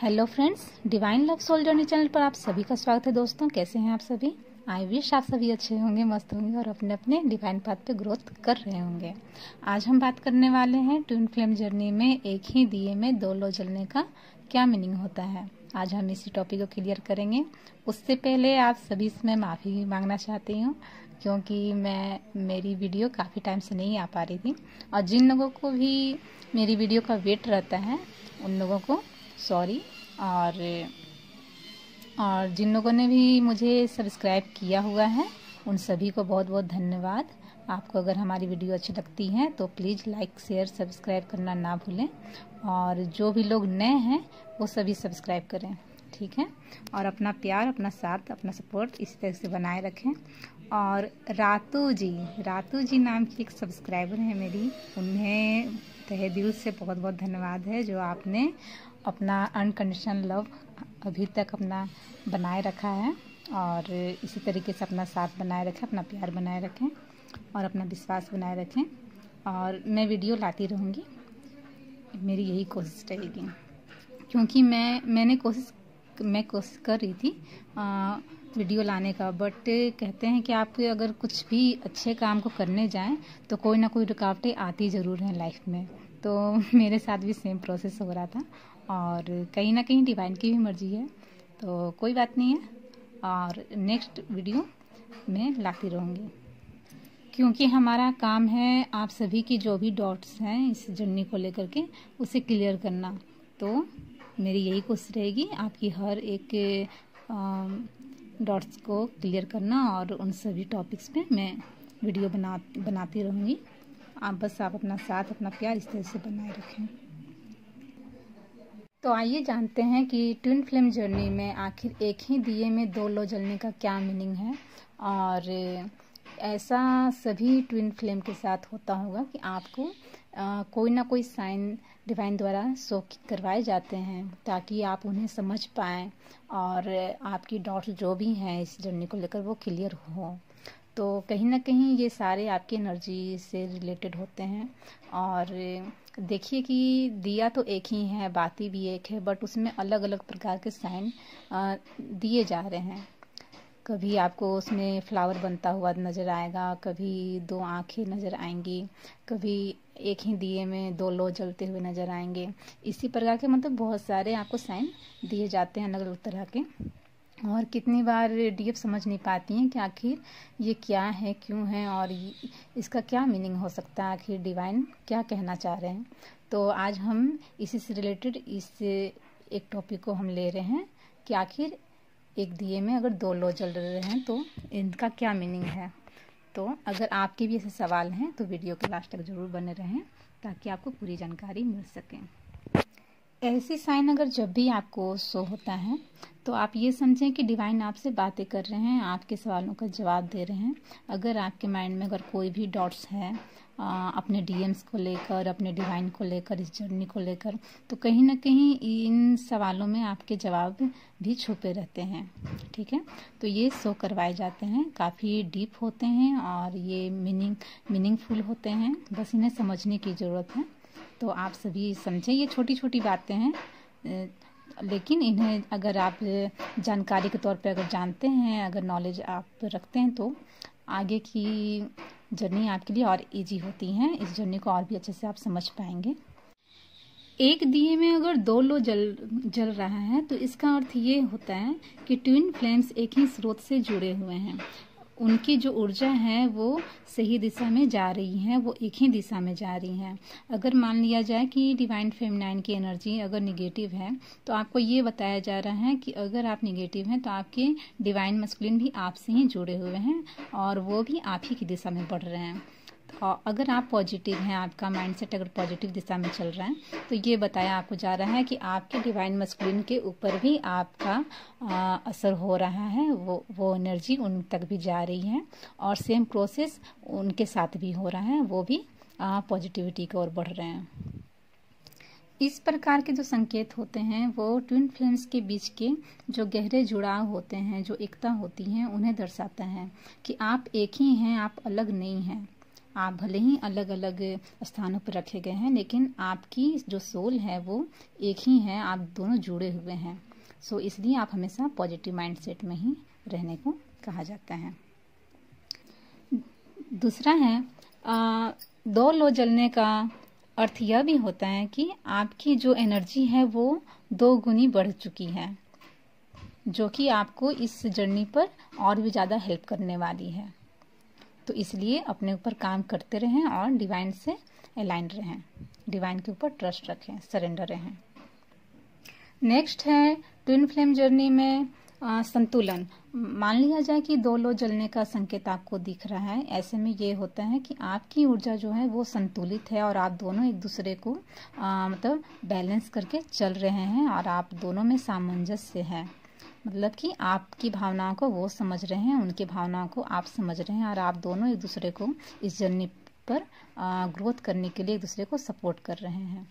Hello friends, divine love soul journey channel पर आप सभी का स्वागत है। दोस्तों, कैसे हैं आप सभी? आई विश आप सभी अच्छे होंगे, मस्त होंगे और अपने अपने डिवाइन पाथ पे ग्रोथ कर रहे होंगे। आज हम बात करने वाले हैं ट्विन फ्लेम जर्नी में एक ही दिए में दो लो जलने का क्या मीनिंग होता है। आज हम इसी टॉपिक को क्लियर करेंगे। उससे पहले आप सभी से मैं माफ़ी मांगना चाहती हूँ, क्योंकि मेरी वीडियो काफ़ी टाइम से नहीं आ पा रही थी और जिन लोगों को भी मेरी वीडियो का वेट रहता है उन लोगों को सॉरी। और जिन लोगों ने भी मुझे सब्सक्राइब किया हुआ है उन सभी को बहुत बहुत धन्यवाद। आपको अगर हमारी वीडियो अच्छी लगती है तो प्लीज़ लाइक शेयर सब्सक्राइब करना ना भूलें, और जो भी लोग नए हैं वो सभी सब्सक्राइब करें, ठीक है। और अपना प्यार, अपना साथ, अपना सपोर्ट इसी तरह से बनाए रखें। और रातू जी नाम की एक सब्सक्राइबर है मेरी, उन्हें तहे दिल से बहुत बहुत धन्यवाद है जो आपने अपना अनकंडीशनल लव अभी तक अपना बनाए रखा है, और इसी तरीके से अपना साथ बनाए रखें, अपना प्यार बनाए रखें और अपना विश्वास बनाए रखें। और मैं वीडियो लाती रहूँगी, मेरी यही कोशिश रहेगी, क्योंकि मैं कोशिश कर रही थी वीडियो लाने का, बट कहते हैं कि आप अगर कुछ भी अच्छे काम को करने जाएं तो कोई ना कोई रुकावटें आती ज़रूर हैं लाइफ में। तो मेरे साथ भी सेम प्रोसेस हो रहा था, और कहीं ना कहीं डिवाइन की भी मर्जी है, तो कोई बात नहीं है। और नेक्स्ट वीडियो में लाती रहूँगी, क्योंकि हमारा काम है आप सभी की जो भी डाउट्स हैं इस जर्नी को लेकर के उसे क्लियर करना। तो मेरी यही कोशिश रहेगी आपकी हर एक डॉट्स को क्लियर करना, और उन सभी टॉपिक्स पे मैं वीडियो बनाती रहूँगी। आप अपना साथ, अपना प्यार इस तरह से बनाए रखें। तो आइए जानते हैं कि ट्विन फ्लेम जर्नी में आखिर एक ही दिए में दो लो जलने का क्या मीनिंग है। और ऐसा सभी ट्विन फ्लेम के साथ होता होगा कि आपको कोई ना कोई साइन डिवाइन द्वारा शो करवाए जाते हैं ताकि आप उन्हें समझ पाएँ और आपकी डाउट्स जो भी हैं इस जर्नी को लेकर वो क्लियर हो। तो कहीं ना कहीं ये सारे आपकी एनर्जी से रिलेटेड होते हैं। और देखिए कि दिया तो एक ही है, बाती भी एक है, बट उसमें अलग अलग प्रकार के साइन दिए जा रहे हैं। कभी आपको उसमें फ्लावर बनता हुआ नज़र आएगा, कभी दो आँखें नज़र आएंगी, कभी एक ही दिए में दो लो जलते हुए नज़र आएंगे। इसी प्रकार के मतलब बहुत सारे आपको साइन दिए जाते हैं अलग अलग तरह के। और कितनी बार डीएफ समझ नहीं पाती हैं कि आखिर ये क्या है, क्यों है, और इसका क्या मीनिंग हो सकता है, आखिर डिवाइन क्या कहना चाह रहे हैं। तो आज हम इसी से रिलेटेड इस एक टॉपिक को हम ले रहे हैं कि आखिर एक दिए में अगर दो लो जल रहे हैं तो इनका क्या मीनिंग है। तो अगर आपके भी ऐसे सवाल हैं तो वीडियो के लास्ट तक ज़रूर बने रहें ताकि आपको पूरी जानकारी मिल सके। ऐसी साइन अगर जब भी आपको शो होता है तो आप ये समझें कि डिवाइन आपसे बातें कर रहे हैं, आपके सवालों का जवाब दे रहे हैं। अगर आपके माइंड में अगर कोई भी डॉट्स हैं अपने डीएम्स को लेकर, अपने डिवाइन को लेकर, इस जर्नी को लेकर, तो कहीं ना कहीं इन सवालों में आपके जवाब भी छुपे रहते हैं, ठीक है। तो ये शो करवाए जाते हैं, काफ़ी डीप होते हैं और ये मीनिंगफुल होते हैं, बस इन्हें समझने की ज़रूरत है। तो आप सभी समझें, ये छोटी छोटी बातें हैं, लेकिन इन्हें अगर आप जानकारी के तौर पे अगर जानते हैं, अगर नॉलेज आप रखते हैं तो आगे की जर्नी आपके लिए और इजी होती है। इस जर्नी को और भी अच्छे से आप समझ पाएंगे। एक दिए में अगर दो लो जल रहा है तो इसका अर्थ ये होता है कि ट्विन फ्लेम्स एक ही स्रोत से जुड़े हुए हैं। उनकी जो ऊर्जा है वो सही दिशा में जा रही है, वो एक ही दिशा में जा रही हैं। अगर मान लिया जाए कि डिवाइन फेमिनाइन की एनर्जी अगर निगेटिव है तो आपको ये बताया जा रहा है कि अगर आप निगेटिव हैं तो आपके डिवाइन मस्कुलिन भी आपसे ही जुड़े हुए हैं और वो भी आप ही की दिशा में बढ़ रहे हैं। और अगर आप पॉजिटिव हैं, आपका माइंडसेट अगर पॉजिटिव दिशा में चल रहा है तो ये बताया आपको जा रहा है कि आपके डिवाइन मस्कुलिन के ऊपर भी आपका असर हो रहा है, वो एनर्जी उन तक भी जा रही है और सेम प्रोसेस उनके साथ भी हो रहा है, वो भी पॉजिटिविटी की ओर बढ़ रहे हैं। इस प्रकार के जो संकेत होते हैं वो ट्विन फ्लेम्स के बीच के जो गहरे जुड़ाव होते हैं, जो एकता होती है, उन्हें दर्शाता है कि आप एक ही हैं, आप अलग नहीं हैं। आप भले ही अलग अलग स्थानों पर रखे गए हैं, लेकिन आपकी जो सोल है वो एक ही है, आप दोनों जुड़े हुए हैं। सो इसलिए आप हमेशा पॉजिटिव माइंडसेट में ही रहने को कहा जाता है। दूसरा है, 2 लो जलने का अर्थ यह भी होता है कि आपकी जो एनर्जी है वो 2 गुनी बढ़ चुकी है, जो कि आपको इस जर्नी पर और भी ज़्यादा हेल्प करने वाली है। तो इसलिए अपने ऊपर काम करते रहें और डिवाइन से अलाइन रहें, डिवाइन के ऊपर ट्रस्ट रखें, सरेंडर रहें। नेक्स्ट है ट्विन फ्लेम जर्नी में संतुलन। मान लिया जाए कि 2 लो जलने का संकेत आपको दिख रहा है। ऐसे में ये होता है कि आपकी ऊर्जा जो है वो संतुलित है और आप दोनों एक दूसरे को मतलब बैलेंस करके चल रहे हैं और आप दोनों में सामंजस्य है। मतलब कि आपकी भावनाओं को वो समझ रहे हैं, उनकी भावनाओं को आप समझ रहे हैं और आप दोनों एक दूसरे को इस जर्नी पर ग्रोथ करने के लिए एक दूसरे को सपोर्ट कर रहे हैं।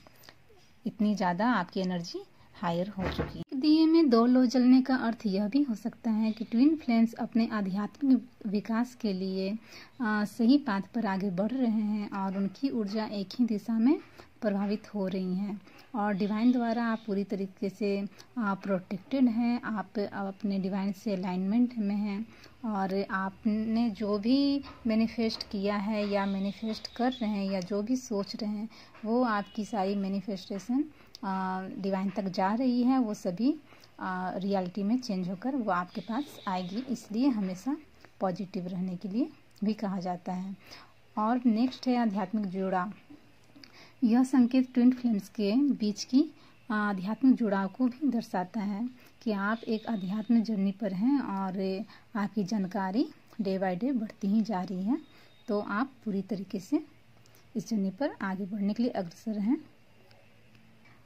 इतनी ज़्यादा आपकी एनर्जी हायर हो चुकी है। दिए में 2 लो जलने का अर्थ यह भी हो सकता है कि ट्विन फ्लेम्स अपने आध्यात्मिक विकास के लिए सही पाथ पर आगे बढ़ रहे हैं और उनकी ऊर्जा एक ही दिशा में प्रभावित हो रही हैं और डिवाइन द्वारा आप पूरी तरीके से प्रोटेक्टेड हैं। आप अपने डिवाइन से अलाइनमेंट में हैं और आपने जो भी मैनिफेस्ट किया है या मैनिफेस्ट कर रहे हैं या जो भी सोच रहे हैं वो आपकी सारी मैनिफेस्टेशन डिवाइन तक जा रही है। वो सभी रियलिटी में चेंज होकर वो आपके पास आएगी। इसलिए हमेशा पॉजिटिव रहने के लिए भी कहा जाता है। और नेक्स्ट है आध्यात्मिक जुड़ाव। यह संकेत ट्विन फ्लेम्स के बीच की आध्यात्मिक जुड़ाव को भी दर्शाता है कि आप एक आध्यात्मिक जर्नी पर हैं और आपकी जानकारी डे बाय डे बढ़ती ही जा रही है। तो आप पूरी तरीके से इस जर्नी पर आगे बढ़ने के लिए अग्रसर हैं।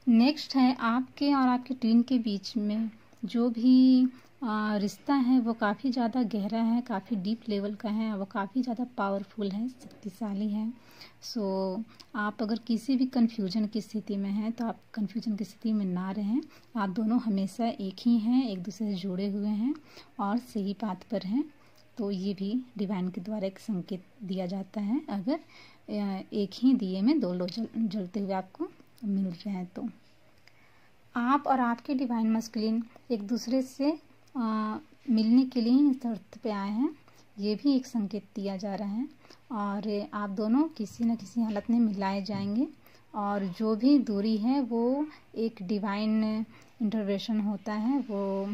नेक्स्ट है आपके और आपके ट्विन के बीच में जो भी रिश्ता है वो काफ़ी ज़्यादा गहरा है, काफ़ी डीप लेवल का है, वो काफ़ी ज़्यादा पावरफुल है, शक्तिशाली है। सो आप अगर किसी भी कन्फ्यूजन की स्थिति में हैं तो आप कन्फ्यूजन की स्थिति में ना रहें। आप दोनों हमेशा एक ही हैं, एक दूसरे से जुड़े हुए हैं और सही पाथ पर हैं। तो ये भी डिवाइन के द्वारा एक संकेत दिया जाता है अगर एक ही दिए में 2 लो जलते हुए आपको मिल रहे हैं। तो आप और आपके डिवाइन मस्कुलिन एक दूसरे से मिलने के लिए ही इस धरती पे आए हैं, ये भी एक संकेत दिया जा रहा है। और आप दोनों किसी न किसी हालत में मिलाए जाएंगे और जो भी दूरी है वो एक डिवाइन इंटरवेंशन होता है, वो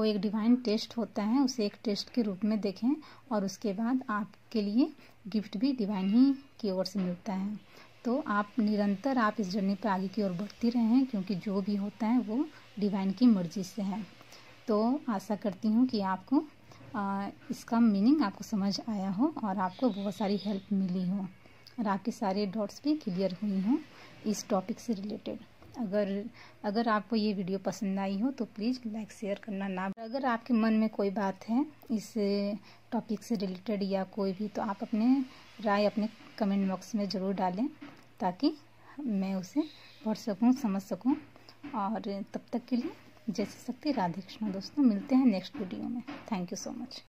एक डिवाइन टेस्ट होता है। उसे एक टेस्ट के रूप में देखें और उसके बाद आपके लिए गिफ्ट भी डिवाइन ही की ओर से मिलता है। तो आप निरंतर आप इस जर्नी पर आगे की ओर बढ़ती रहें, क्योंकि जो भी होता है वो डिवाइन की मर्जी से है। तो आशा करती हूँ कि आपको इसका मीनिंग आपको समझ आया हो और आपको बहुत सारी हेल्प मिली हो और आपके सारे डॉट्स भी क्लियर हुई हों इस टॉपिक से रिलेटेड। अगर आपको ये वीडियो पसंद आई हो तो प्लीज़ लाइक शेयर करना ना। अगर आपके मन में कोई बात है इस टॉपिक से रिलेटेड या कोई भी, तो आप अपने राय अपने कमेंट बॉक्स में ज़रूर डालें ताकि मैं उसे पढ़ सकूं, समझ सकूं। और तब तक के लिए जय श्री शक्ति, राधे कृष्ण। दोस्तों मिलते हैं नेक्स्ट वीडियो में। Thank you so much.